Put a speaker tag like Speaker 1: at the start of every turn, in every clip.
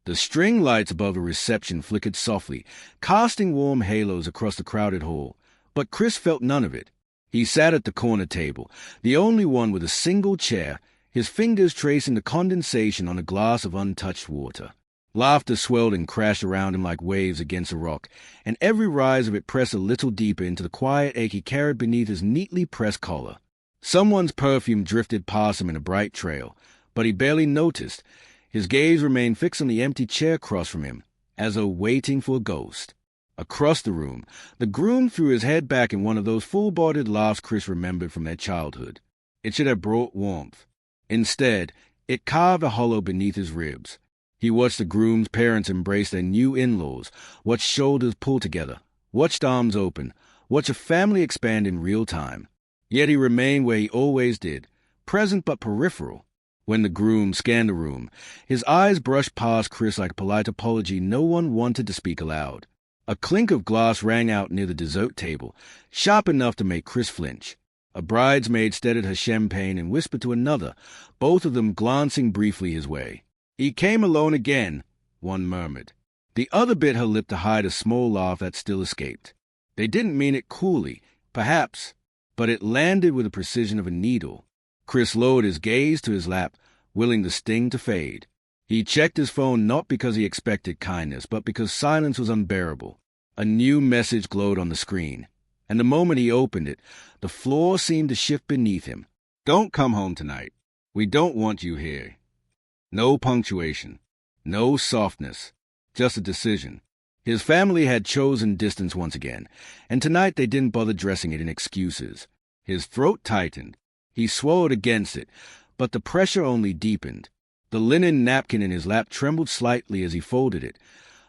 Speaker 1: The string lights above the reception flickered softly, casting warm halos across the crowded hall, but Chris felt none of it. He sat at the corner table, the only one with a single chair, his fingers tracing the condensation on a glass of untouched water. Laughter swelled and crashed around him like waves against a rock, and every rise of it pressed a little deeper into the quiet ache he carried beneath his neatly pressed collar. Someone's perfume drifted past him in a bright trail, but he barely noticed. His gaze remained fixed on the empty chair across from him, as though waiting for a ghost. Across the room, the groom threw his head back in one of those full-bodied laughs Chris remembered from their childhood. It should have brought warmth. Instead, it carved a hollow beneath his ribs. He watched the groom's parents embrace their new in-laws, watched shoulders pull together, watched arms open, watched a family expand in real time. Yet he remained where he always did, present but peripheral. When the groom scanned the room, his eyes brushed past Chris like a polite apology no one wanted to speak aloud. A clink of glass rang out near the dessert table, sharp enough to make Chris flinch. A bridesmaid steadied her champagne and whispered to another, both of them glancing briefly his way. "He came alone again," one murmured. The other bit her lip to hide a small laugh that still escaped. They didn't mean it coolly, perhaps, but it landed with the precision of a needle. Chris lowered his gaze to his lap, willing the sting to fade. He checked his phone not because he expected kindness, but because silence was unbearable. A new message glowed on the screen, and the moment he opened it, the floor seemed to shift beneath him. "Don't come home tonight. We don't want you here." No punctuation, no softness, just a decision. His family had chosen distance once again, and tonight they didn't bother dressing it in excuses. His throat tightened. He swallowed against it, but the pressure only deepened. The linen napkin in his lap trembled slightly as he folded it.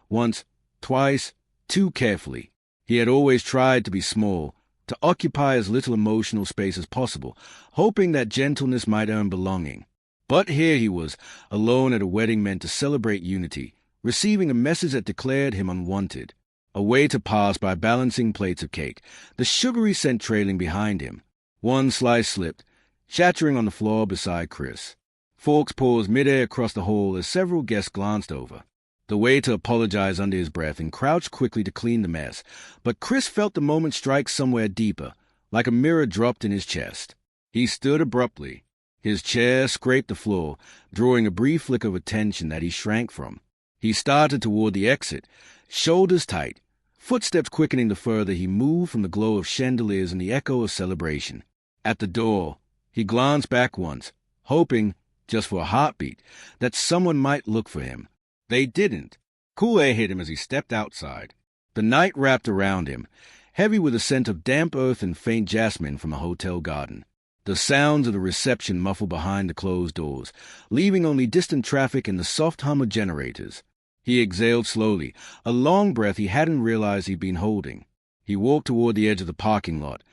Speaker 1: Once, twice, too carefully. He had always tried to be small, to occupy as little emotional space as possible, hoping that gentleness might earn belonging. But here he was, alone at a wedding meant to celebrate unity, receiving a message that declared him unwanted. A way to pass by balancing plates of cake, the sugary scent trailing behind him. One slice slipped, shattering on the floor beside Chris. Forks paused midair across the hall as several guests glanced over. The waiter apologized under his breath and crouched quickly to clean the mess, but Chris felt the moment strike somewhere deeper, like a mirror dropped in his chest. He stood abruptly. His chair scraped the floor, drawing a brief flick of attention that he shrank from. He started toward the exit, shoulders tight, footsteps quickening the further he moved from the glow of chandeliers and the echo of celebration. At the door, he glanced back once, hoping, just for a heartbeat, that someone might look for him. They didn't. Cool air hit him as he stepped outside. The night wrapped around him, heavy with a scent of damp earth and faint jasmine from a hotel garden. The sounds of the reception muffled behind the closed doors, leaving only distant traffic and the soft hum of generators. He exhaled slowly, a long breath he hadn't realized he'd been holding. He walked toward the edge of the parking lot,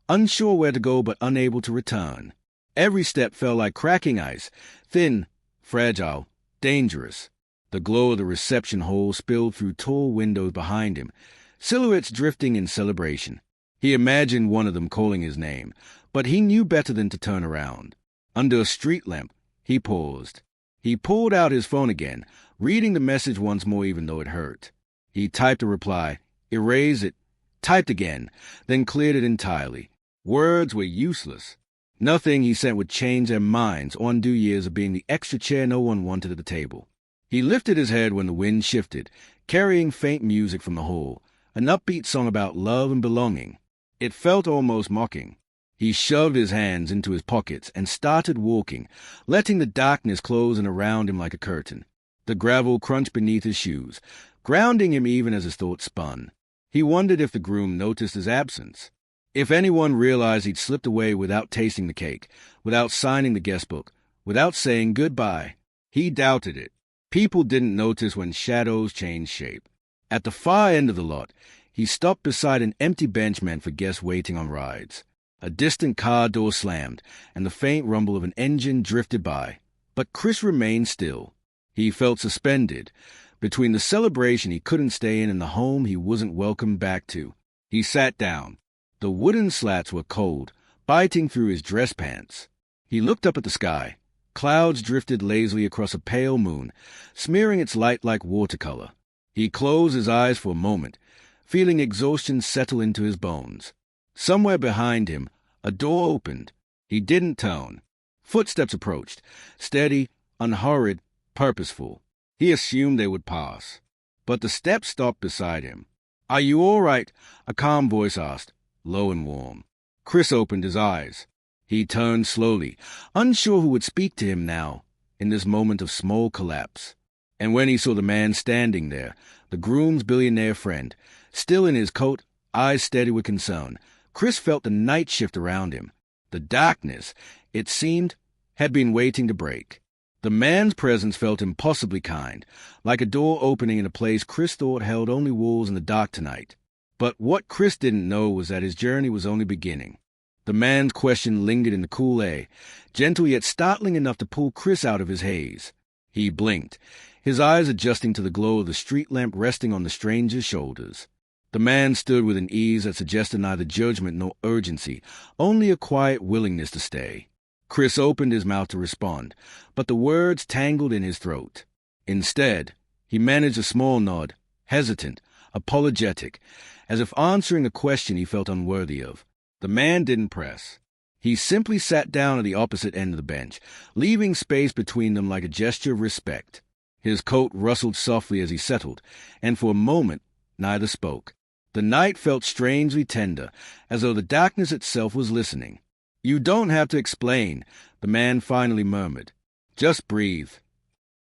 Speaker 1: unsure where to go but unable to return. Every step felt like cracking ice, thin, fragile, dangerous. The glow of the reception hall spilled through tall windows behind him, silhouettes drifting in celebration. He imagined one of them calling his name, but he knew better than to turn around. Under a street lamp, he paused. He pulled out his phone again, reading the message once more even though it hurt. He typed a reply, erased it, typed again, then cleared it entirely. Words were useless. Nothing he sent would change their minds or undo years of being the extra chair no one wanted at the table. He lifted his head when the wind shifted, carrying faint music from the hall, an upbeat song about love and belonging. It felt almost mocking. He shoved his hands into his pockets and started walking, letting the darkness close in around him like a curtain. The gravel crunched beneath his shoes, grounding him even as his thoughts spun. He wondered if the groom noticed his absence. If anyone realized he'd slipped away without tasting the cake, without signing the guest book, without saying goodbye. He doubted it. People didn't notice when shadows changed shape. At the far end of the lot, he stopped beside an empty bench meant for guests waiting on rides. A distant car door slammed, and the faint rumble of an engine drifted by. But Chris remained still. He felt suspended, between the celebration he couldn't stay in and the home he wasn't welcome back to. He sat down. The wooden slats were cold, biting through his dress pants. He looked up at the sky. Clouds drifted lazily across a pale moon, smearing its light like watercolor. He closed his eyes for a moment, feeling exhaustion settle into his bones. Somewhere behind him, a door opened. He didn't turn. Footsteps approached, steady, unhurried, purposeful. He assumed they would pass. But the steps stopped beside him. "Are you all right?" a calm voice asked, low and warm. Chris opened his eyes. He turned slowly, unsure who would speak to him now, in this moment of small collapse. And when he saw the man standing there, the groom's billionaire friend, still in his coat, eyes steady with concern, Chris felt the night shift around him. The darkness, it seemed, had been waiting to break. The man's presence felt impossibly kind, like a door opening in a place Chris thought held only wolves in the dark tonight. But what Chris didn't know was that his journey was only beginning. The man's question lingered in the cool air, gentle yet startling enough to pull Chris out of his haze. He blinked, his eyes adjusting to the glow of the street lamp resting on the stranger's shoulders. The man stood with an ease that suggested neither judgment nor urgency, only a quiet willingness to stay. Chris opened his mouth to respond, but the words tangled in his throat. Instead, he managed a small nod, hesitant, apologetic, as if answering a question he felt unworthy of. The man didn't press. He simply sat down at the opposite end of the bench, leaving space between them like a gesture of respect. His coat rustled softly as he settled, and for a moment neither spoke. The night felt strangely tender, as though the darkness itself was listening. "You don't have to explain," the man finally murmured. "Just breathe."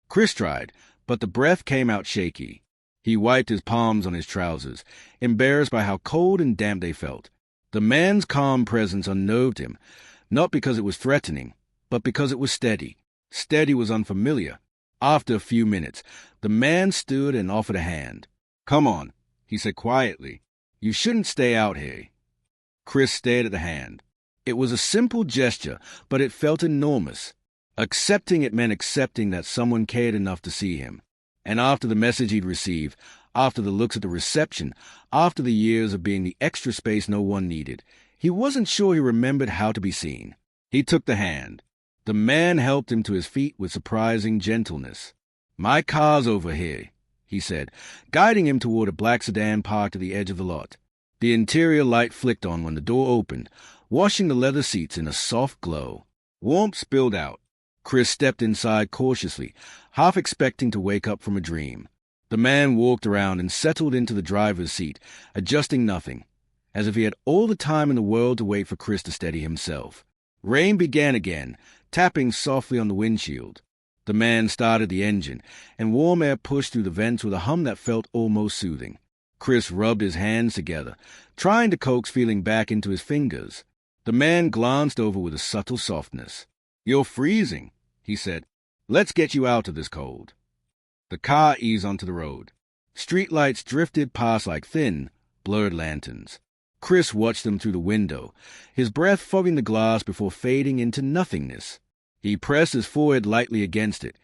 Speaker 1: Chris tried, but the breath came out shaky. He wiped his palms on his trousers, embarrassed by how cold and damp they felt. The man's calm presence unnerved him, not because it was threatening, but because it was steady. Steady was unfamiliar. After a few minutes, the man stood and offered a hand. "Come on," he said quietly. "You shouldn't stay out here." Chris stared at the hand. It was a simple gesture, but it felt enormous. Accepting it meant accepting that someone cared enough to see him. And after the message he'd received, after the looks at the reception, after the years of being the extra space no one needed, he wasn't sure he remembered how to be seen. He took the hand. The man helped him to his feet with surprising gentleness. "My car's over here," he said, guiding him toward a black sedan parked at the edge of the lot. The interior light flicked on when the door opened, washing the leather seats in a soft glow. Warmth spilled out. Chris stepped inside cautiously, half expecting to wake up from a dream. The man walked around and settled into the driver's seat, adjusting nothing, as if he had all the time in the world to wait for Chris to steady himself. Rain began again, tapping softly on the windshield. The man started the engine, and warm air pushed through the vents with a hum that felt almost soothing. Chris rubbed his hands together, trying to coax feeling back into his fingers. The man glanced over with a subtle softness. "You're freezing," he said. "Let's get you out of this cold." The car eased onto the road. Streetlights drifted past like thin, blurred lanterns. Chris watched them through the window, his breath fogging the glass before fading into nothingness. He pressed his forehead lightly against it,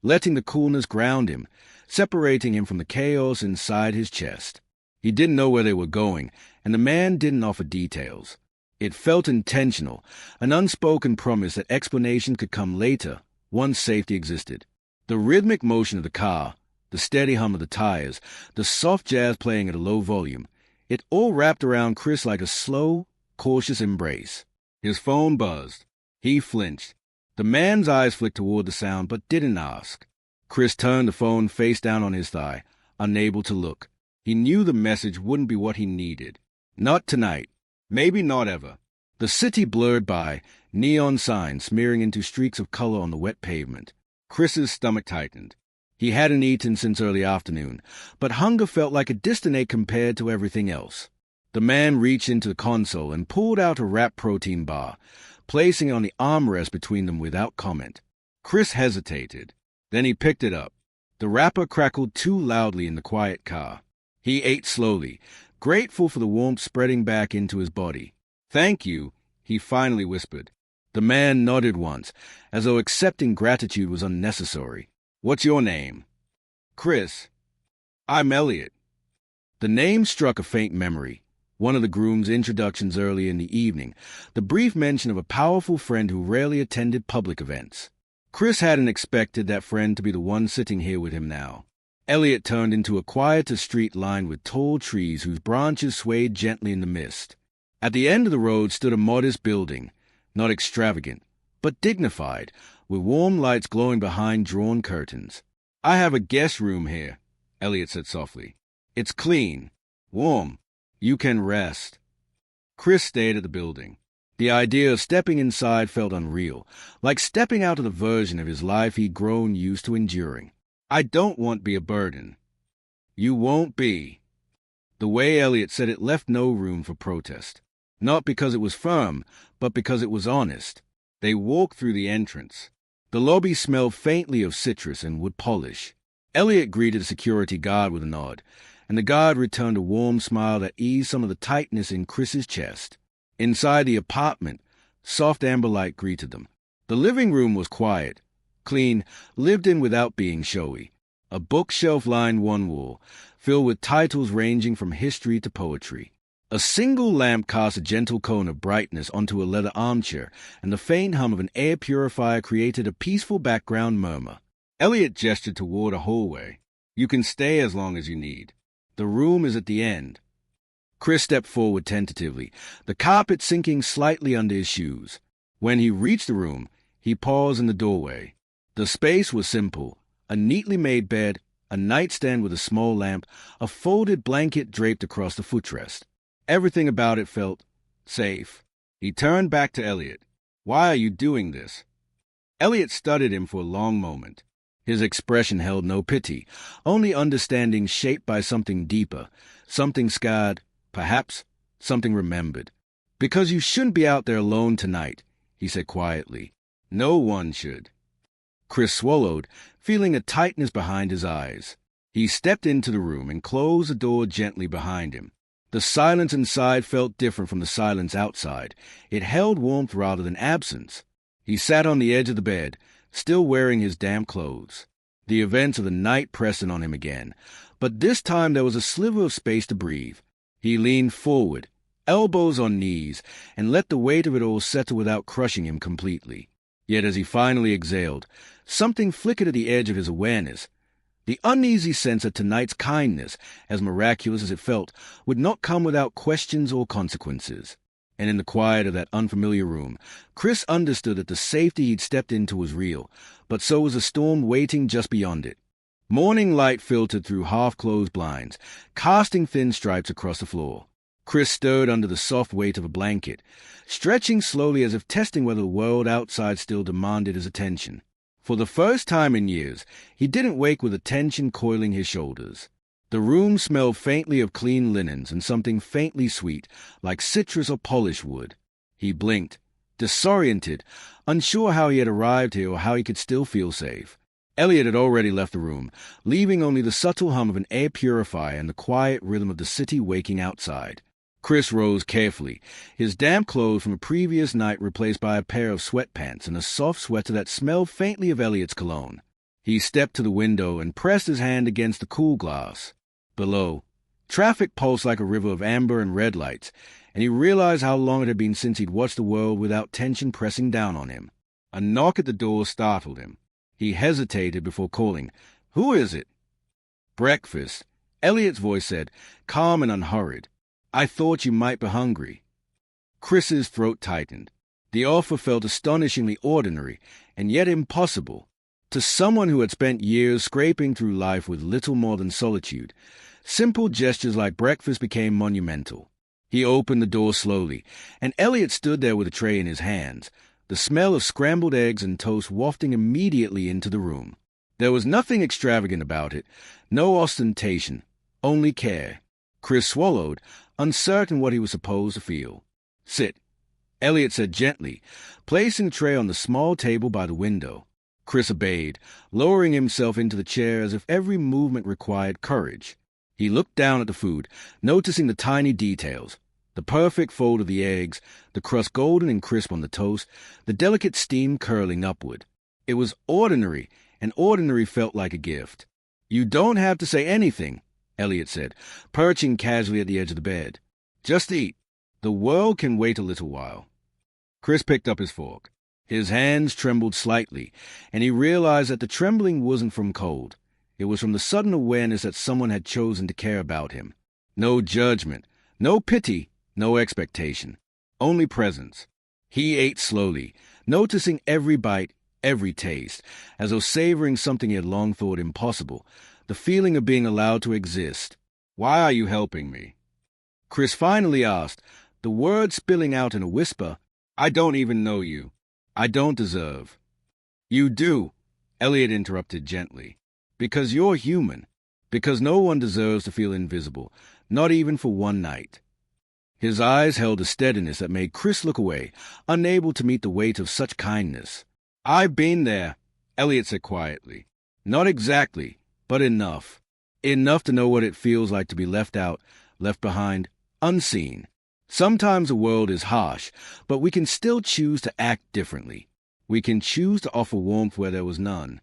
Speaker 1: letting the coolness ground him, separating him from the chaos inside his chest. He didn't know where they were going, and the man didn't offer details. It felt intentional, an unspoken promise that explanation could come later, once safety existed. The rhythmic motion of the car, the steady hum of the tires, the soft jazz playing at a low volume, it all wrapped around Chris like a slow, cautious embrace. His phone buzzed. He flinched. The man's eyes flicked toward the sound, but didn't ask. Chris turned the phone face down on his thigh, unable to look. He knew the message wouldn't be what he needed. Not tonight. Maybe not ever. The city blurred by, neon signs smearing into streaks of color on the wet pavement. Chris's stomach tightened. He hadn't eaten since early afternoon, but hunger felt like a distant ache compared to everything else. The man reached into the console and pulled out a wrapped protein bar, placing it on the armrest between them without comment. Chris hesitated. Then he picked it up. The wrapper crackled too loudly in the quiet car. He ate slowly, grateful for the warmth spreading back into his body. "Thank you," he finally whispered. The man nodded once, as though accepting gratitude was unnecessary. "What's your name?" "Chris." "I'm Elliot." The name struck a faint memory, one of the groom's introductions earlier in the evening, the brief mention of a powerful friend who rarely attended public events. Chris hadn't expected that friend to be the one sitting here with him now. Elliot turned into a quieter street lined with tall trees whose branches swayed gently in the mist. At the end of the road stood a modest building, not extravagant, but dignified, with warm lights glowing behind drawn curtains. "I have a guest room here," Elliot said softly. "It's clean, warm. You can rest." Chris stared at the building. The idea of stepping inside felt unreal, like stepping out of the version of his life he'd grown used to enduring. "I don't want to be a burden." "You won't be." The way Elliot said it left no room for protest. Not because it was firm, but because it was honest. They walked through the entrance. The lobby smelled faintly of citrus and wood polish. Elliot greeted the security guard with a nod, and the guard returned a warm smile that eased some of the tightness in Chris's chest. Inside the apartment, soft amber light greeted them. The living room was quiet, clean, lived in without being showy. A bookshelf lined one wall, filled with titles ranging from history to poetry. A single lamp cast a gentle cone of brightness onto a leather armchair, and the faint hum of an air purifier created a peaceful background murmur. Elliot gestured toward a hallway. "You can stay as long as you need. The room is at the end." Chris stepped forward tentatively, the carpet sinking slightly under his shoes. When he reached the room, he paused in the doorway. The space was simple: a neatly made bed, a nightstand with a small lamp, a folded blanket draped across the footrest. Everything about it felt safe. He turned back to Elliot. "Why are you doing this?" Elliot studied him for a long moment. His expression held no pity, only understanding shaped by something deeper, something scarred, perhaps something remembered. "Because you shouldn't be out there alone tonight," he said quietly. "No one should." Chris swallowed, feeling a tightness behind his eyes. He stepped into the room and closed the door gently behind him. The silence inside felt different from the silence outside. It held warmth rather than absence. He sat on the edge of the bed, still wearing his damp clothes. The events of the night pressed in on him again, but this time there was a sliver of space to breathe. He leaned forward, elbows on knees, and let the weight of it all settle without crushing him completely. Yet as he finally exhaled, something flickered at the edge of his awareness. The uneasy sense that tonight's kindness, as miraculous as it felt, would not come without questions or consequences. And in the quiet of that unfamiliar room, Chris understood that the safety he'd stepped into was real, but so was the storm waiting just beyond it. Morning light filtered through half-closed blinds, casting thin stripes across the floor. Chris stirred under the soft weight of a blanket, stretching slowly as if testing whether the world outside still demanded his attention. For the first time in years, he didn't wake with a tension coiling his shoulders. The room smelled faintly of clean linens and something faintly sweet, like citrus or polished wood. He blinked, disoriented, unsure how he had arrived here or how he could still feel safe. Elliot had already left the room, leaving only the subtle hum of an air purifier and the quiet rhythm of the city waking outside. Chris rose carefully, his damp clothes from a previous night replaced by a pair of sweatpants and a soft sweater that smelled faintly of Elliot's cologne. He stepped to the window and pressed his hand against the cool glass. Below, traffic pulsed like a river of amber and red lights, and he realized how long it had been since he'd watched the world without tension pressing down on him. A knock at the door startled him. He hesitated before calling. "Who is it?" "Breakfast," Elliot's voice said, calm and unhurried. "I thought you might be hungry." Chris's throat tightened. The offer felt astonishingly ordinary, and yet impossible. To someone who had spent years scraping through life with little more than solitude, simple gestures like breakfast became monumental. He opened the door slowly, and Elliot stood there with a tray in his hands, the smell of scrambled eggs and toast wafting immediately into the room. There was nothing extravagant about it, no ostentation, only care. Chris swallowed, uncertain what he was supposed to feel. "Sit," Elliot said gently, placing the tray on the small table by the window. Chris obeyed, lowering himself into the chair as if every movement required courage. He looked down at the food, noticing the tiny details: the perfect fold of the eggs, the crust golden and crisp on the toast, the delicate steam curling upward. It was ordinary, and ordinary felt like a gift. "You don't have to say anything," Elliot said, perching casually at the edge of the bed. "Just eat. The world can wait a little while." Chris picked up his fork. His hands trembled slightly, and he realized that the trembling wasn't from cold. It was from the sudden awareness that someone had chosen to care about him. No judgment, no pity, no expectation, only presence. He ate slowly, noticing every bite, every taste, as though savoring something he had long thought impossible, the feeling of being allowed to exist. "Why are you helping me?" Chris finally asked, the words spilling out in a whisper. "I don't even know you. I don't deserve." "You do," Elliot interrupted gently. "Because you're human. Because no one deserves to feel invisible, not even for one night." His eyes held a steadiness that made Chris look away, unable to meet the weight of such kindness. "I've been there," Elliot said quietly. "Not exactly, but enough. Enough to know what it feels like to be left out, left behind, unseen. Sometimes the world is harsh, but we can still choose to act differently. We can choose to offer warmth where there was none."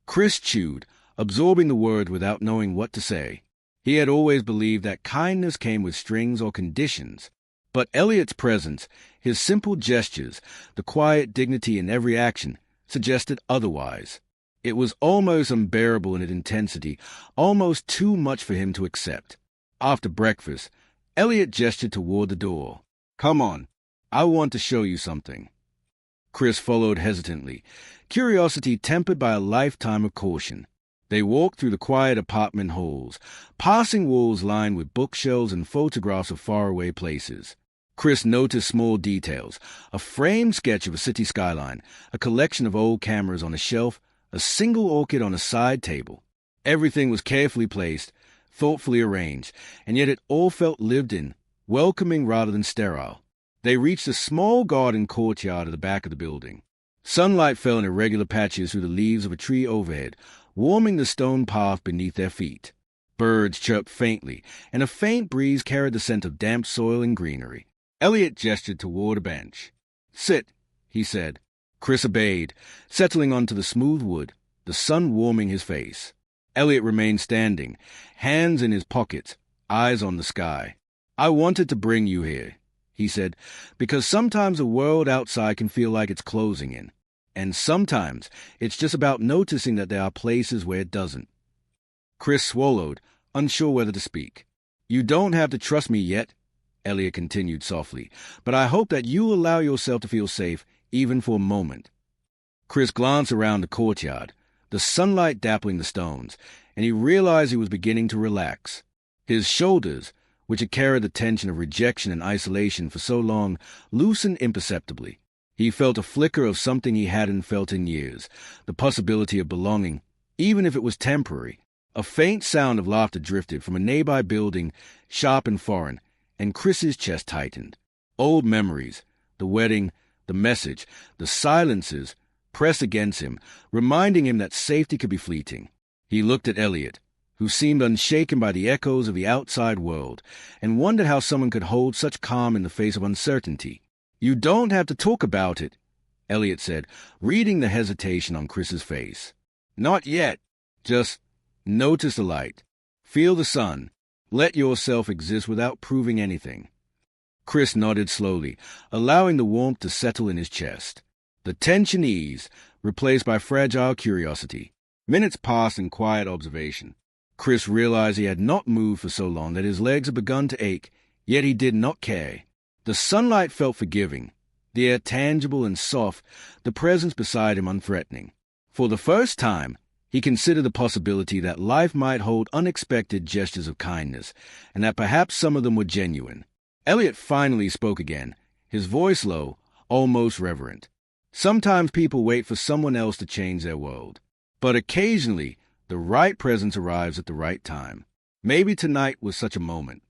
Speaker 1: Chris chewed, absorbing the word without knowing what to say. He had always believed that kindness came with strings or conditions. But Elliot's presence, his simple gestures, the quiet dignity in every action, suggested otherwise. It was almost unbearable in its intensity, almost too much for him to accept. After breakfast, Elliot gestured toward the door. "Come on, I want to show you something." Chris followed hesitantly, curiosity tempered by a lifetime of caution. They walked through the quiet apartment halls, passing walls lined with bookshelves and photographs of faraway places. Chris noticed small details, a framed sketch of a city skyline, a collection of old cameras on a shelf, a single orchid on a side table. Everything was carefully placed, thoughtfully arranged, and yet it all felt lived in, welcoming rather than sterile. They reached a small garden courtyard at the back of the building. Sunlight fell in irregular patches through the leaves of a tree overhead, warming the stone path beneath their feet. Birds chirped faintly, and a faint breeze carried the scent of damp soil and greenery. Elliot gestured toward a bench. "Sit," he said. Chris obeyed, settling onto the smooth wood, the sun warming his face. Elliot remained standing, hands in his pockets, eyes on the sky. "I wanted to bring you here," he said, "because sometimes the world outside can feel like it's closing in. And sometimes it's just about noticing that there are places where it doesn't." Chris swallowed, unsure whether to speak. "You don't have to trust me yet," Elliot continued softly, "but I hope that you allow yourself to feel safe, even for a moment." Chris glanced around the courtyard, the sunlight dappling the stones, and he realized he was beginning to relax. His shoulders, which had carried the tension of rejection and isolation for so long, loosened imperceptibly. He felt a flicker of something he hadn't felt in years, the possibility of belonging, even if it was temporary. A faint sound of laughter drifted from a nearby building, sharp and foreign, and Chris's chest tightened. Old memories, the wedding, the message, the silences, pressed against him, reminding him that safety could be fleeting. He looked at Elliot, who seemed unshaken by the echoes of the outside world, and wondered how someone could hold such calm in the face of uncertainty. "You don't have to talk about it," Elliot said, reading the hesitation on Chris's face. "Not yet. Just notice the light. Feel the sun. Let yourself exist without proving anything." Chris nodded slowly, allowing the warmth to settle in his chest. The tension eased, replaced by fragile curiosity. Minutes passed in quiet observation. Chris realized he had not moved for so long that his legs had begun to ache, yet he did not care. The sunlight felt forgiving, the air tangible and soft, the presence beside him unthreatening. For the first time, he considered the possibility that life might hold unexpected gestures of kindness, and that perhaps some of them were genuine. Elliot finally spoke again, his voice low, almost reverent. "Sometimes people wait for someone else to change their world. But occasionally, the right presence arrives at the right time. Maybe tonight was such a moment."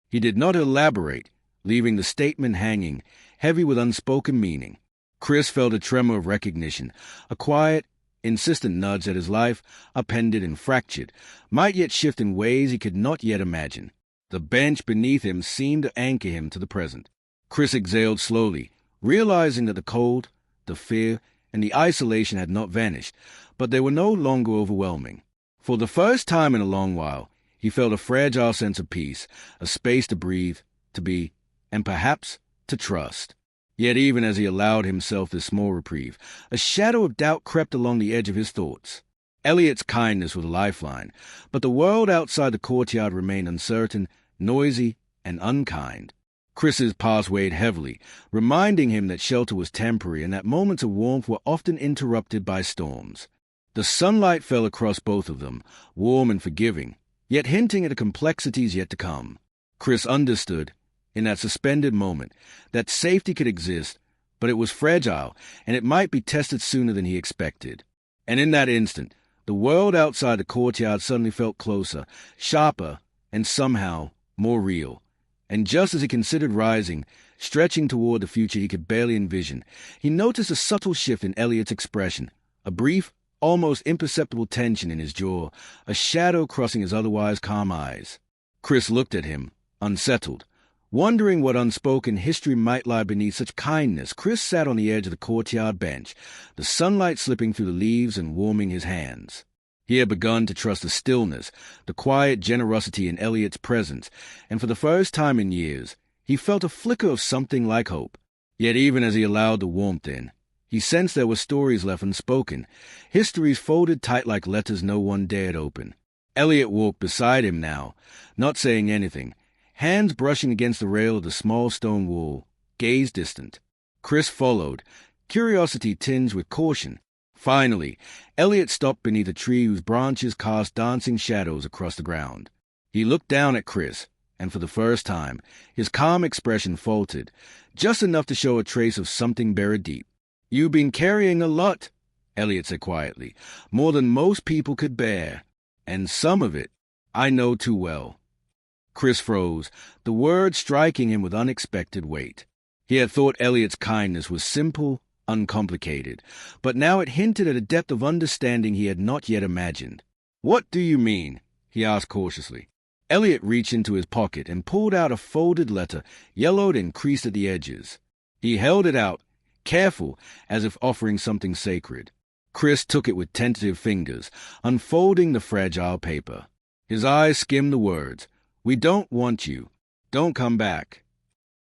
Speaker 1: He did not elaborate, leaving the statement hanging, heavy with unspoken meaning. Chris felt a tremor of recognition, a quiet, insistent nudge that his life, upended and fractured, might yet shift in ways he could not yet imagine. The bench beneath him seemed to anchor him to the present. Chris exhaled slowly, realizing that the cold, the fear, and the isolation had not vanished, but they were no longer overwhelming. For the first time in a long while, he felt a fragile sense of peace, a space to breathe, to be, and perhaps to trust. Yet even as he allowed himself this small reprieve, a shadow of doubt crept along the edge of his thoughts. Elliot's kindness was a lifeline, but the world outside the courtyard remained uncertain, noisy, and unkind. Chris's past weighed heavily, reminding him that shelter was temporary and that moments of warmth were often interrupted by storms. The sunlight fell across both of them, warm and forgiving, yet hinting at the complexities yet to come. Chris understood, in that suspended moment, that safety could exist, but it was fragile, and it might be tested sooner than he expected. And in that instant, the world outside the courtyard suddenly felt closer, sharper, and somehow more real. And just as he considered rising, stretching toward the future he could barely envision, he noticed a subtle shift in Elliot's expression, a brief, almost imperceptible tension in his jaw, a shadow crossing his otherwise calm eyes. Chris looked at him, unsettled. Wondering what unspoken history might lie beneath such kindness, Chris sat on the edge of the courtyard bench, the sunlight slipping through the leaves and warming his hands. He had begun to trust the stillness, the quiet generosity in Elliot's presence, and for the first time in years, he felt a flicker of something like hope. Yet even as he allowed the warmth in, he sensed there were stories left unspoken, histories folded tight like letters no one dared open. Elliot walked beside him now, not saying anything, hands brushing against the rail of the small stone wall, gaze distant. Chris followed, curiosity tinged with caution. Finally, Elliot stopped beneath a tree whose branches cast dancing shadows across the ground. He looked down at Chris, and for the first time, his calm expression faltered, just enough to show a trace of something buried deep. "You've been carrying a lot," Elliot said quietly, "more than most people could bear. And some of it, I know too well." Chris froze, the words striking him with unexpected weight. He had thought Elliot's kindness was simple, uncomplicated, but now it hinted at a depth of understanding he had not yet imagined. "What do you mean?" he asked cautiously. Elliot reached into his pocket and pulled out a folded letter, yellowed and creased at the edges. He held it out, careful, as if offering something sacred. Chris took it with tentative fingers, unfolding the fragile paper. His eyes skimmed the words, "We don't want you. Don't come back."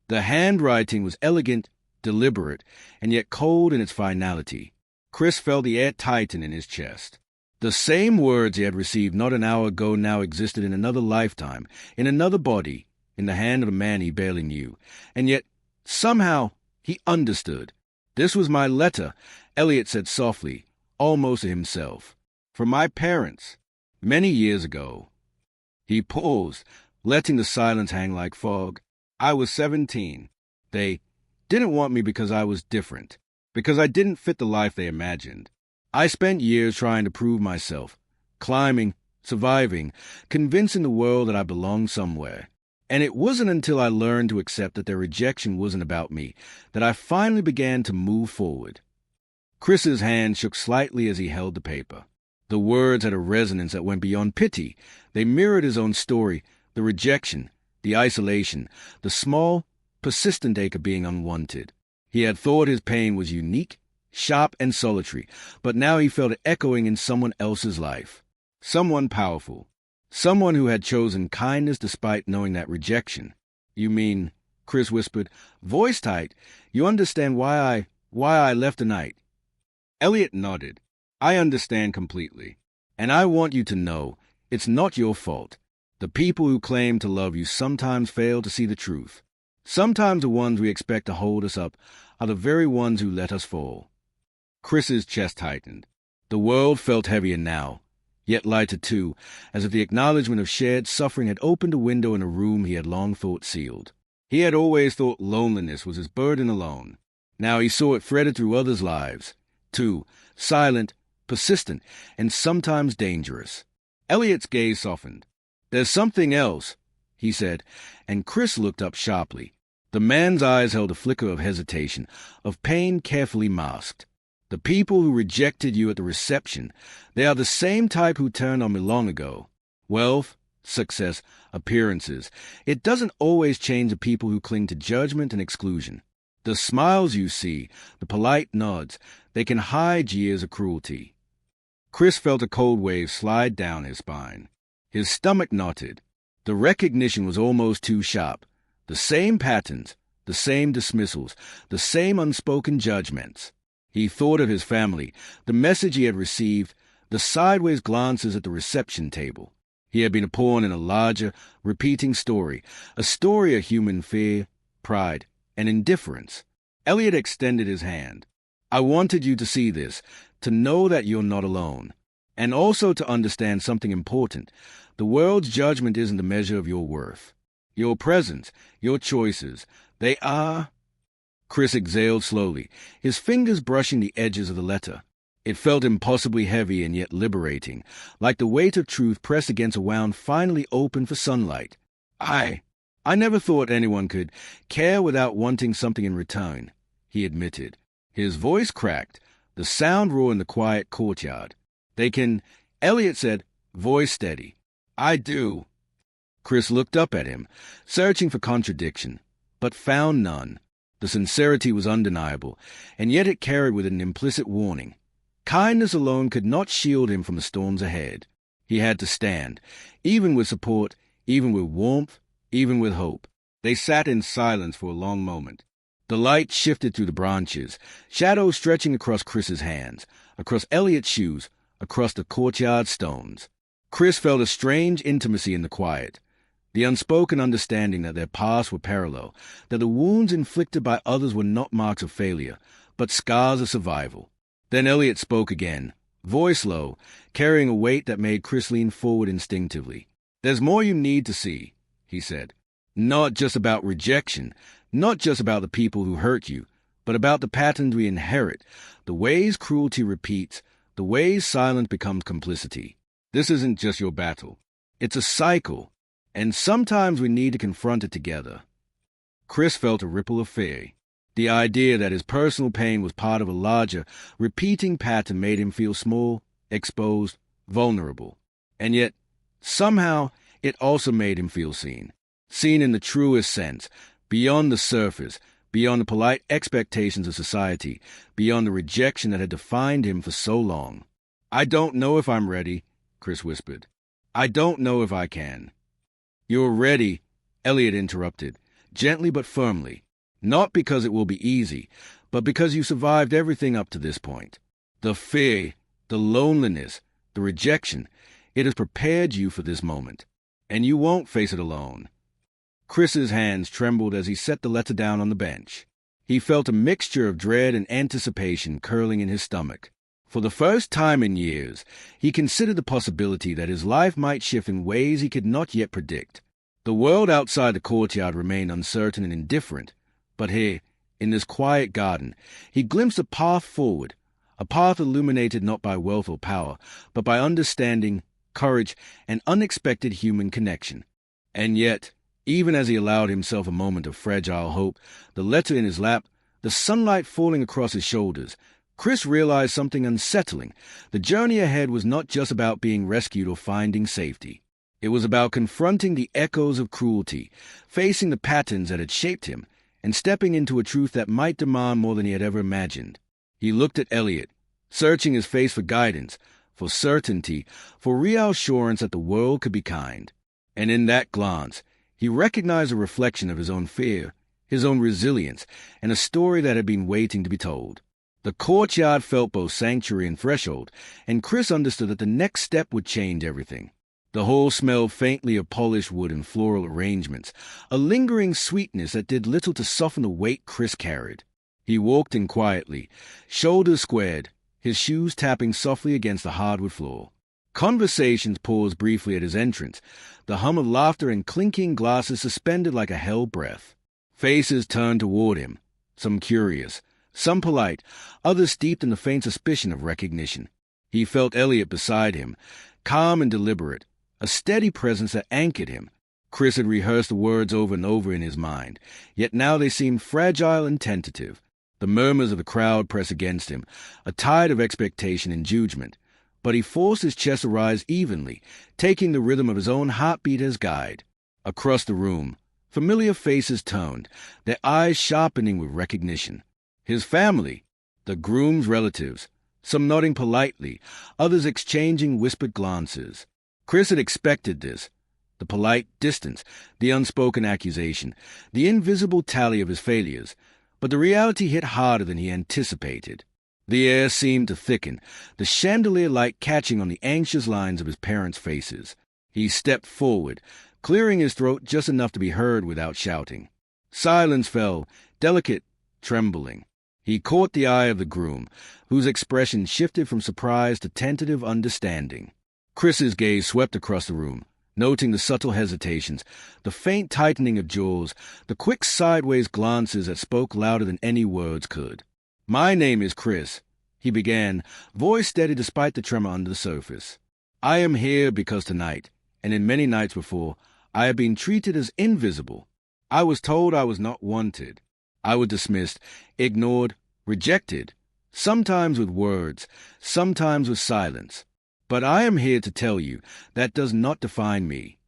Speaker 1: The handwriting was elegant, deliberate, and yet cold in its finality. Chris felt the air tighten in his chest. The same words he had received not an hour ago now existed in another lifetime, in another body, in the hand of a man he barely knew. And yet, somehow, he understood. "This was my letter," Elliot said softly, almost to himself. "From my parents, many years ago." He paused, letting the silence hang like fog. "I was 17. They didn't want me because I was different, because I didn't fit the life they imagined. I spent years trying to prove myself, climbing, surviving, convincing the world that I belonged somewhere. And it wasn't until I learned to accept that their rejection wasn't about me that I finally began to move forward." Chris's hand shook slightly as he held the paper. The words had a resonance that went beyond pity. They mirrored his own story, the rejection, the isolation, the small, persistent ache of being unwanted. He had thought his pain was unique, sharp and solitary, but now he felt it echoing in someone else's life. Someone powerful. Someone who had chosen kindness despite knowing that rejection. "You mean," Chris whispered, voice tight, "you understand why I left tonight?" Elliot nodded. "I understand completely. And I want you to know, it's not your fault. The people who claim to love you sometimes fail to see the truth. Sometimes the ones we expect to hold us up are the very ones who let us fall." Chris's chest tightened. The world felt heavier now, yet lighter too, as if the acknowledgement of shared suffering had opened a window in a room he had long thought sealed. He had always thought loneliness was his burden alone. Now he saw it threaded through others' lives, too, silent, persistent, and sometimes dangerous. Elliot's gaze softened. "There's something else," he said, and Chris looked up sharply. The man's eyes held a flicker of hesitation, of pain carefully masked. "The people who rejected you at the reception, they are the same type who turned on me long ago. Wealth, success, appearances. It doesn't always change the people who cling to judgment and exclusion. The smiles you see, the polite nods, they can hide years of cruelty." Chris felt a cold wave slide down his spine. His stomach knotted. The recognition was almost too sharp. The same patterns, the same dismissals, the same unspoken judgments. He thought of his family, the message he had received, the sideways glances at the reception table. He had been a pawn in a larger, repeating story, a story of human fear, pride, and indifference. Elliot extended his hand. I wanted you to see this, to know that you're not alone, and also to understand something important. The world's judgment isn't the measure of your worth. Your presence, your choices, they are... Chris exhaled slowly, his fingers brushing the edges of the letter. It felt impossibly heavy and yet liberating, like the weight of truth pressed against a wound finally open for sunlight. I never thought anyone could care without wanting something in return, he admitted. His voice cracked, the sound raw in the quiet courtyard. They can, Elliot said, voice steady. I do. Chris looked up at him, searching for contradiction, but found none. The sincerity was undeniable, and yet it carried with it an implicit warning. Kindness alone could not shield him from the storms ahead. He had to stand, even with support, even with warmth, even with hope. They sat in silence for a long moment. The light shifted through the branches, shadows stretching across Chris's hands, across Elliot's shoes, across the courtyard stones. Chris felt a strange intimacy in the quiet, the unspoken understanding that their paths were parallel, that the wounds inflicted by others were not marks of failure, but scars of survival. Then Elliot spoke again, voice low, carrying a weight that made Chris lean forward instinctively. There's more you need to see, he said. Not just about rejection, not just about the people who hurt you, but about the patterns we inherit, the ways cruelty repeats, the ways silence becomes complicity. This isn't just your battle. It's a cycle, and sometimes we need to confront it together. Chris felt a ripple of fear. The idea that his personal pain was part of a larger, repeating pattern made him feel small, exposed, vulnerable. And yet, somehow, it also made him feel seen. Seen in the truest sense, beyond the surface, beyond the polite expectations of society, beyond the rejection that had defined him for so long. I don't know if I'm ready, Chris whispered. I don't know if I can. You're ready, Elliot interrupted, gently but firmly. Not because it will be easy, but because you survived everything up to this point. The fear, the loneliness, the rejection, it has prepared you for this moment. And you won't face it alone. Chris's hands trembled as he set the letter down on the bench. He felt a mixture of dread and anticipation curling in his stomach. For the first time in years, he considered the possibility that his life might shift in ways he could not yet predict. The world outside the courtyard remained uncertain and indifferent, but here, in this quiet garden, he glimpsed a path forward, a path illuminated not by wealth or power, but by understanding, courage, and unexpected human connection. And yet, even as he allowed himself a moment of fragile hope, the letter in his lap, the sunlight falling across his shoulders, Chris realized something unsettling. The journey ahead was not just about being rescued or finding safety. It was about confronting the echoes of cruelty, facing the patterns that had shaped him, and stepping into a truth that might demand more than he had ever imagined. He looked at Elliot, searching his face for guidance, for certainty, for reassurance that the world could be kind. And in that glance, he recognized a reflection of his own fear, his own resilience, and a story that had been waiting to be told. The courtyard felt both sanctuary and threshold, and Chris understood that the next step would change everything. The hall smelled faintly of polished wood and floral arrangements, a lingering sweetness that did little to soften the weight Chris carried. He walked in quietly, shoulders squared, his shoes tapping softly against the hardwood floor. Conversations paused briefly at his entrance, the hum of laughter and clinking glasses suspended like a held breath. Faces turned toward him, some curious, some polite, others steeped in the faint suspicion of recognition. He felt Elliot beside him, calm and deliberate, a steady presence that anchored him. Chris had rehearsed the words over and over in his mind, yet now they seemed fragile and tentative. The murmurs of the crowd pressed against him, a tide of expectation and judgment. But he forced his chest to rise evenly, taking the rhythm of his own heartbeat as guide. Across the room, familiar faces turned, their eyes sharpening with recognition. His family, the groom's relatives, some nodding politely, others exchanging whispered glances. Chris had expected this, The polite distance, the unspoken accusation, the invisible tally of his failures. But the reality hit harder than he anticipated. The air seemed to thicken, the chandelier light catching on the anxious lines of his parents' faces. He stepped forward, clearing his throat just enough to be heard without shouting. Silence fell, delicate, trembling. He caught the eye of the groom, whose expression shifted from surprise to tentative understanding. Chris's gaze swept across the room, noting the subtle hesitations, the faint tightening of jaws, the quick sideways glances that spoke louder than any words could. "My name is Chris," he began, voice steady despite the tremor under the surface. "I am here because tonight, and in many nights before, I have been treated as invisible. I was told I was not wanted. I was dismissed, ignored, rejected, sometimes with words, sometimes with silence. But I am here to tell you that does not define me."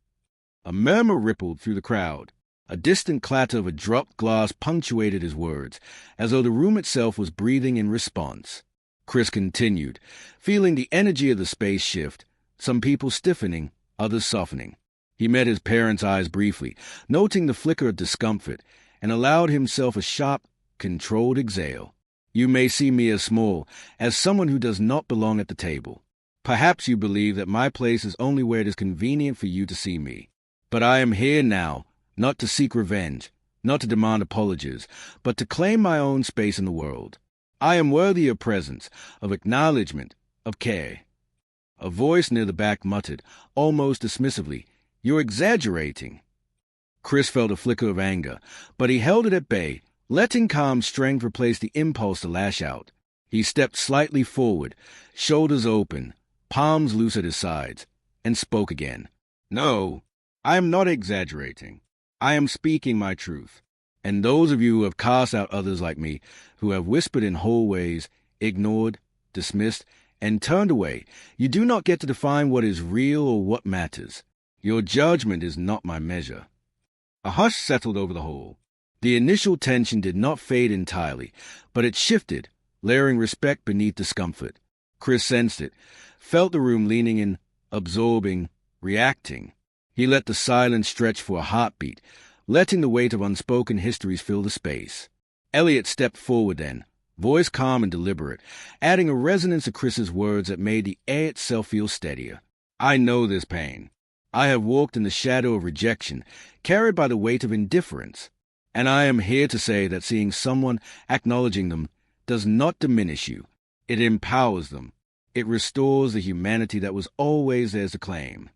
Speaker 1: A murmur rippled through the crowd. A distant clatter of a dropped glass punctuated his words, as though the room itself was breathing in response. Chris continued, feeling the energy of the space shift, some people stiffening, others softening. He met his parents' eyes briefly, noting the flicker of discomfort, and allowed himself a sharp, controlled exhale. "You may see me as small, as someone who does not belong at the table. Perhaps you believe that my place is only where it is convenient for you to see me. But I am here now, not to seek revenge, not to demand apologies, but to claim my own space in the world. I am worthy of presence, of acknowledgement, of care." A voice near the back muttered, almost dismissively, "You're exaggerating." Chris felt a flicker of anger, but he held it at bay, letting calm strength replace the impulse to lash out. He stepped slightly forward, shoulders open, palms loose at his sides, and spoke again. "No, I am not exaggerating. I am speaking my truth. And those of you who have cast out others like me, who have whispered in hallways, ignored, dismissed, and turned away, you do not get to define what is real or what matters. Your judgment is not my measure." A hush settled over the hall. The initial tension did not fade entirely, but it shifted, layering respect beneath discomfort. Chris sensed it, felt the room leaning in, absorbing, reacting. He let the silence stretch for a heartbeat, letting the weight of unspoken histories fill the space. Elliot stepped forward then, voice calm and deliberate, adding a resonance to Chris's words that made the air itself feel steadier. "I know this pain. I have walked in the shadow of rejection, carried by the weight of indifference. And I am here to say that seeing someone acknowledging them does not diminish you. It empowers them. It restores the humanity that was always theirs to claim."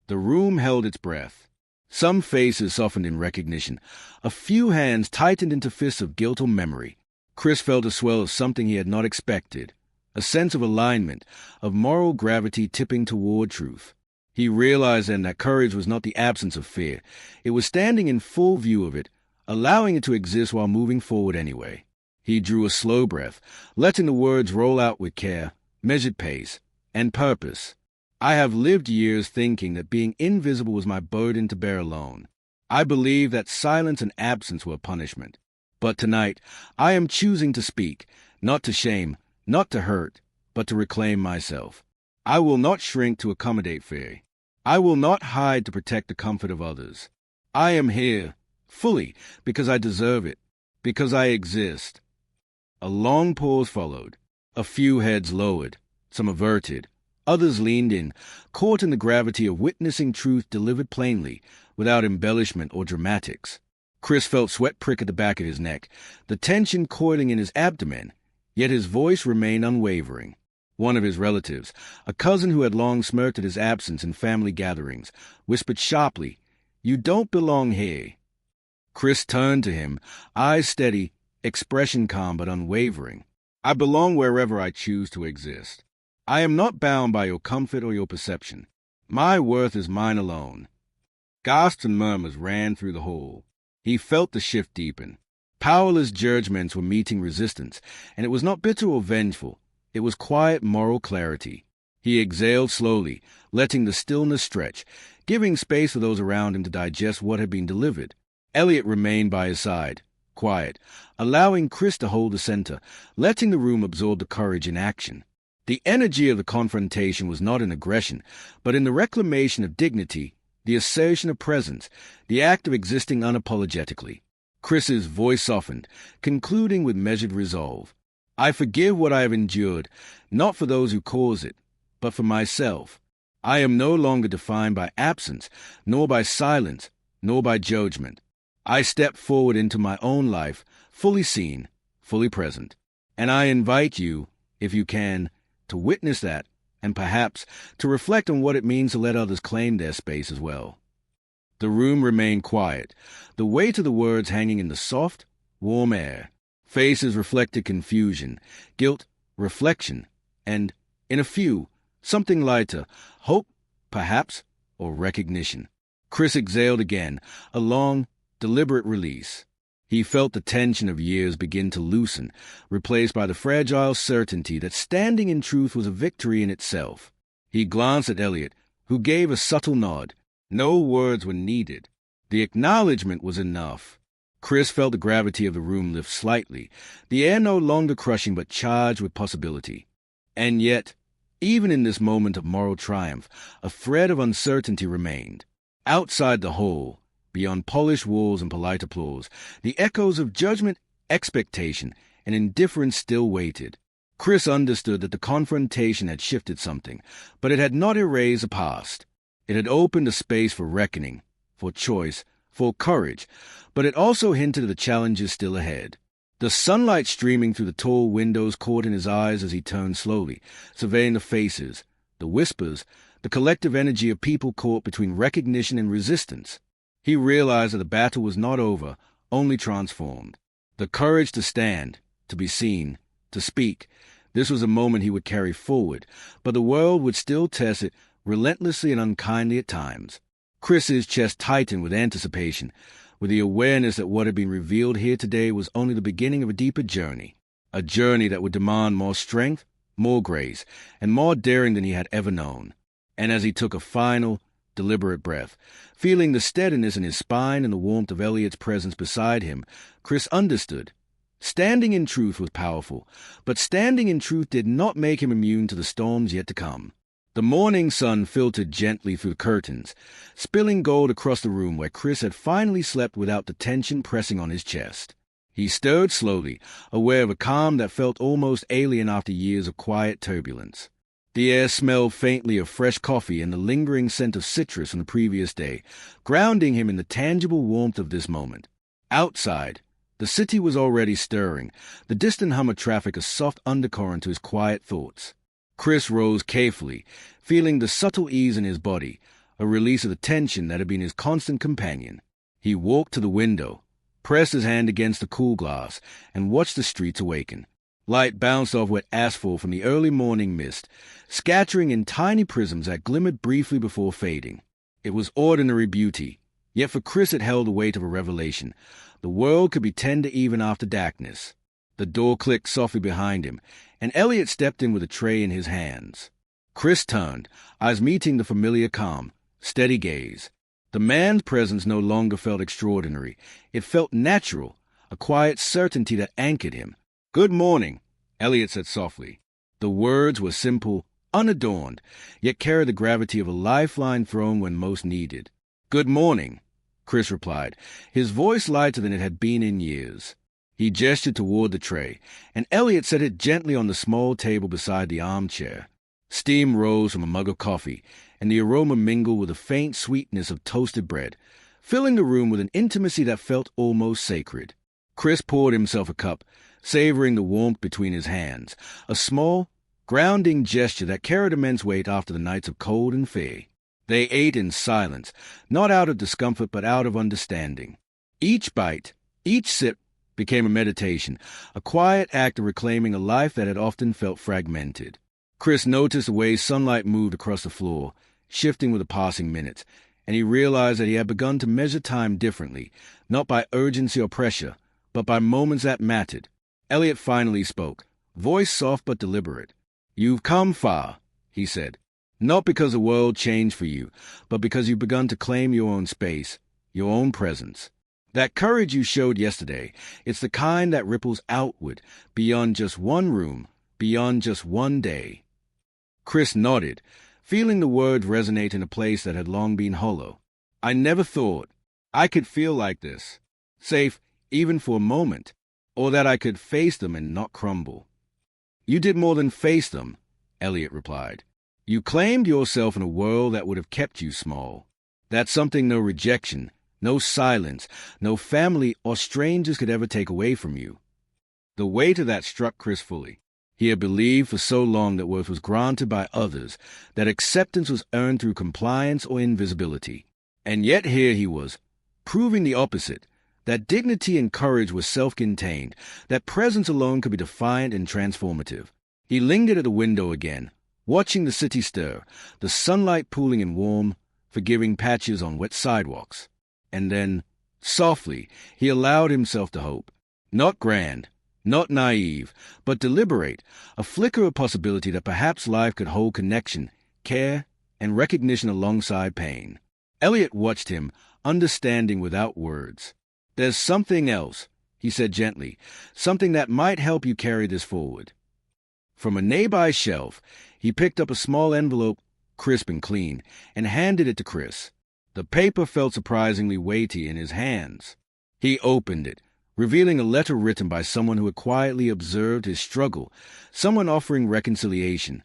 Speaker 1: The room held its breath. Some faces softened in recognition. A few hands tightened into fists of guilt or memory. Chris felt a swell of something he had not expected, a sense of alignment, of moral gravity tipping toward truth. He realized then that courage was not the absence of fear. It was standing in full view of it, allowing it to exist while moving forward anyway. He drew a slow breath, letting the words roll out with care, measured pace, and purpose. "I have lived years thinking that being invisible was my burden to bear alone. I believed that silence and absence were a punishment. But tonight, I am choosing to speak, not to shame, not to hurt, but to reclaim myself. I will not shrink to accommodate fear. I will not hide to protect the comfort of others. I am here, fully, because I deserve it, because I exist." A long pause followed. A few heads lowered, some averted. Others leaned in, caught in the gravity of witnessing truth delivered plainly, without embellishment or dramatics. Chris felt sweat prick at the back of his neck, the tension coiling in his abdomen, yet his voice remained unwavering. One of his relatives, a cousin who had long smirked at his absence in family gatherings, whispered sharply, "You don't belong here." Chris turned to him, eyes steady, expression calm but unwavering. "I belong wherever I choose to exist. I am not bound by your comfort or your perception. My worth is mine alone." Gasps and murmurs ran through the hall. He felt the shift deepen. Powerless judgments were meeting resistance, and it was not bitter or vengeful. It was quiet moral clarity. He exhaled slowly, letting the stillness stretch, giving space for those around him to digest what had been delivered. Elliot remained by his side, quiet, allowing Chris to hold the center, letting the room absorb the courage in action. The energy of the confrontation was not in aggression, but in the reclamation of dignity, the assertion of presence, the act of existing unapologetically. Chris's voice softened, concluding with measured resolve. I forgive what I have endured, not for those who cause it, but for myself. I am no longer defined by absence, nor by silence, nor by judgment. I step forward into my own life, fully seen, fully present. And I invite you, if you can, to witness that, and perhaps to reflect on what it means to let others claim their space as well. The room remained quiet, the weight of the words hanging in the soft, warm air. Faces reflected confusion, guilt, reflection, and, in a few, something lighter, hope, perhaps, or recognition. Chris exhaled again, a long, deliberate release. He felt the tension of years begin to loosen, replaced by the fragile certainty that standing in truth was a victory in itself. He glanced at Elliot, who gave a subtle nod. No words were needed. The acknowledgement was enough. Chris felt the gravity of the room lift slightly, the air no longer crushing but charged with possibility. And yet, even in this moment of moral triumph, a thread of uncertainty remained. Outside the hall, beyond polished walls and polite applause, the echoes of judgment, expectation, and indifference still waited. Chris understood that the confrontation had shifted something, but it had not erased the past. It had opened a space for reckoning, for choice, for courage, but it also hinted at the challenges still ahead. The sunlight streaming through the tall windows caught in his eyes as he turned slowly, surveying the faces, the whispers, the collective energy of people caught between recognition and resistance. He realized that the battle was not over, only transformed. The courage to stand, to be seen, to speak, this was a moment he would carry forward, but the world would still test it relentlessly and unkindly at times. Chris's chest tightened with anticipation, with the awareness that what had been revealed here today was only the beginning of a deeper journey, a journey that would demand more strength, more grace, and more daring than he had ever known. And as he took a final, deliberate breath, feeling the steadiness in his spine and the warmth of Elliot's presence beside him, Chris understood. Standing in truth was powerful, but standing in truth did not make him immune to the storms yet to come. The morning sun filtered gently through the curtains, spilling gold across the room where Chris had finally slept without the tension pressing on his chest. He stirred slowly, aware of a calm that felt almost alien after years of quiet turbulence. The air smelled faintly of fresh coffee and the lingering scent of citrus from the previous day, grounding him in the tangible warmth of this moment. Outside, the city was already stirring, the distant hum of traffic a soft undercurrent to his quiet thoughts. Chris rose carefully, feeling the subtle ease in his body, a release of the tension that had been his constant companion. He walked to the window, pressed his hand against the cool glass, and watched the streets awaken. Light bounced off wet asphalt from the early morning mist, scattering in tiny prisms that glimmered briefly before fading. It was ordinary beauty, yet for Chris it held the weight of a revelation. The world could be tender even after darkness. The door clicked softly behind him, and Elliot stepped in with a tray in his hands. Chris turned, eyes meeting the familiar calm, steady gaze. The man's presence no longer felt extraordinary. It felt natural, a quiet certainty that anchored him. "Good morning," Elliot said softly. The words were simple, unadorned, yet carried the gravity of a lifeline thrown when most needed. "Good morning," Chris replied, his voice lighter than it had been in years. He gestured toward the tray, and Elliot set it gently on the small table beside the armchair. Steam rose from a mug of coffee, and the aroma mingled with the faint sweetness of toasted bread, filling the room with an intimacy that felt almost sacred. Chris poured himself a cup, savoring the warmth between his hands, a small, grounding gesture that carried immense weight after the nights of cold and fear. They ate in silence, not out of discomfort but out of understanding. Each bite, each sip, became a meditation, a quiet act of reclaiming a life that had often felt fragmented. Chris noticed the way sunlight moved across the floor, shifting with the passing minutes, and he realized that he had begun to measure time differently, not by urgency or pressure, but by moments that mattered. Elliot finally spoke, voice soft but deliberate. "You've come far," he said, "not because the world changed for you, but because you've begun to claim your own space, your own presence. That courage you showed yesterday, it's the kind that ripples outward, beyond just one room, beyond just one day." Chris nodded, feeling the words resonate in a place that had long been hollow. I never thought I could feel like this, safe even for a moment, or that I could face them and not crumble. You did more than face them, Elliot replied. You claimed yourself in a world that would have kept you small. That's something no rejection, no silence, no family or strangers could ever take away from you. The weight of that struck Chris fully. He had believed for so long that worth was granted by others, that acceptance was earned through compliance or invisibility. And yet here he was, proving the opposite, that dignity and courage were self-contained, that presence alone could be defiant and transformative. He lingered at the window again, watching the city stir, the sunlight pooling in warm, forgiving patches on wet sidewalks. And then, softly, he allowed himself to hope. Not grand, not naive, but deliberate, a flicker of possibility that perhaps life could hold connection, care, and recognition alongside pain. Elliot watched him, understanding without words. There's something else, he said gently, something that might help you carry this forward. From a nearby shelf, he picked up a small envelope, crisp and clean, and handed it to Chris. The paper felt surprisingly weighty in his hands. He opened it, revealing a letter written by someone who had quietly observed his struggle, someone offering reconciliation.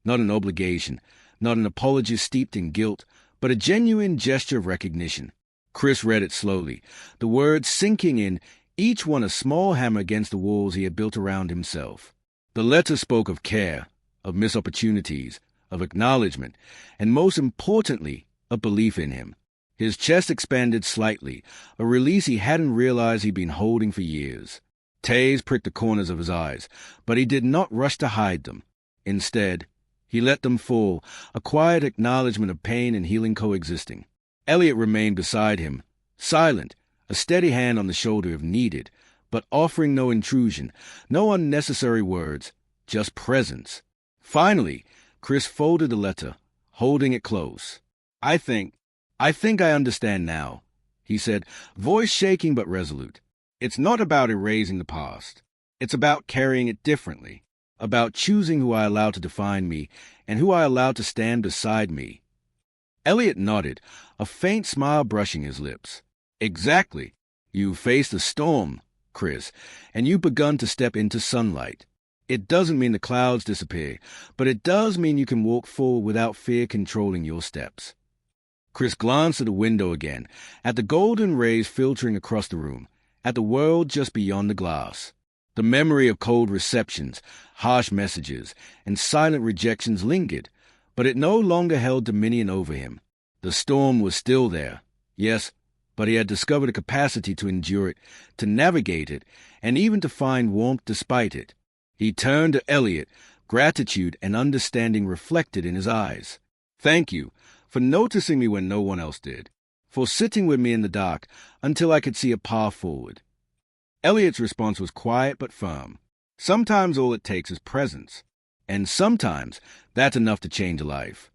Speaker 1: Not an obligation, not an apology steeped in guilt, but a genuine gesture of recognition. Chris read it slowly, the words sinking in, each one a small hammer against the walls he had built around himself. The letter spoke of care, of missed opportunities, of acknowledgement, and most importantly, of belief in him. His chest expanded slightly, a release he hadn't realized he'd been holding for years. Tears pricked the corners of his eyes, but he did not rush to hide them. Instead, he let them fall, a quiet acknowledgement of pain and healing coexisting. Elliot remained beside him, silent, a steady hand on the shoulder if needed, but offering no intrusion, no unnecessary words, just presence. Finally, Chris folded the letter, holding it close. I think I understand now, he said, voice shaking but resolute. It's not about erasing the past. It's about carrying it differently, about choosing who I allow to define me and who I allow to stand beside me. Elliot nodded, a faint smile brushing his lips. Exactly. You've faced a storm, Chris, and you've begun to step into sunlight. It doesn't mean the clouds disappear, but it does mean you can walk forward without fear controlling your steps. Chris glanced at the window again, at the golden rays filtering across the room, at the world just beyond the glass. The memory of cold receptions, harsh messages, and silent rejections lingered, but it no longer held dominion over him. The storm was still there, yes, but he had discovered a capacity to endure it, to navigate it, and even to find warmth despite it. He turned to Elliot, gratitude and understanding reflected in his eyes. Thank you for noticing me when no one else did, for sitting with me in the dark until I could see a path forward. Elliot's response was quiet but firm. Sometimes all it takes is presence, and sometimes that's enough to change a life.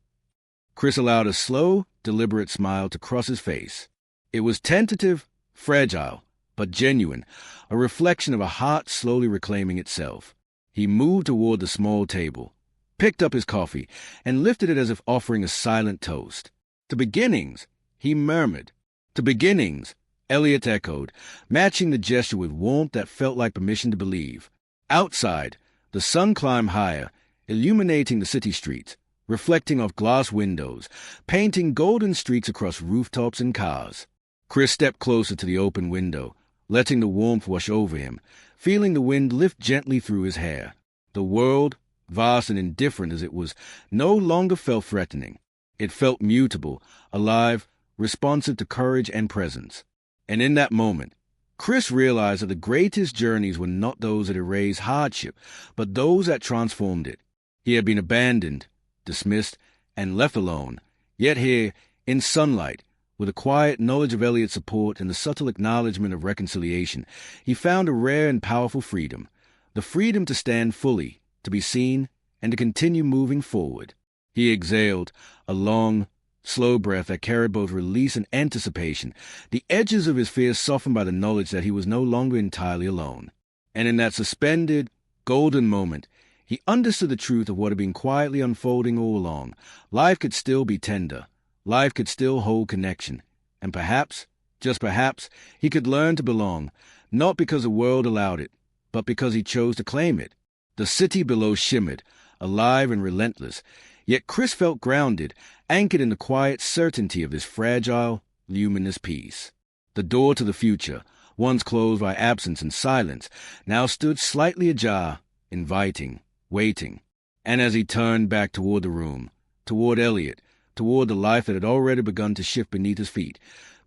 Speaker 1: Chris allowed a slow, deliberate smile to cross his face. It was tentative, fragile, but genuine, a reflection of a heart slowly reclaiming itself. He moved toward the small table, picked up his coffee, and lifted it as if offering a silent toast. To beginnings, he murmured. To beginnings, Elliot echoed, matching the gesture with warmth that felt like permission to believe. Outside, the sun climbed higher, illuminating the city streets, reflecting off glass windows, painting golden streaks across rooftops and cars. Chris stepped closer to the open window, letting the warmth wash over him, feeling the wind lift gently through his hair. The world, vast and indifferent as it was, no longer felt threatening. It felt mutable, alive, responsive to courage and presence. And in that moment, Chris realized that the greatest journeys were not those that erased hardship, but those that transformed it. He had been abandoned, dismissed, and left alone, yet here, in sunlight, with a quiet knowledge of Elliot's support and the subtle acknowledgement of reconciliation, he found a rare and powerful freedom, the freedom to stand fully, to be seen, and to continue moving forward. He exhaled, a long, slow breath that carried both release and anticipation, the edges of his fear softened by the knowledge that he was no longer entirely alone. And in that suspended, golden moment, he understood the truth of what had been quietly unfolding all along. Life could still be tender. Life could still hold connection, And perhaps, just perhaps, he could learn to belong, not because the world allowed it, but because he chose to claim it. The city below shimmered, alive and relentless, yet Chris felt grounded, anchored in the quiet certainty of this fragile, luminous peace. The door to the future, once closed by absence and silence, now stood slightly ajar, inviting, waiting. And as he turned back toward the room, toward Elliot, toward the life that had already begun to shift beneath his feet,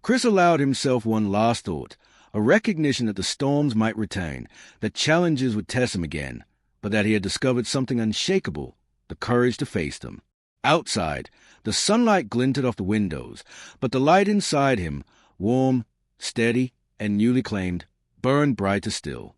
Speaker 1: Chris allowed himself one last thought, a recognition that the storms might return, that challenges would test him again, but that he had discovered something unshakable, the courage to face them. Outside, the sunlight glinted off the windows, but the light inside him, warm, steady, and newly claimed, burned brighter still.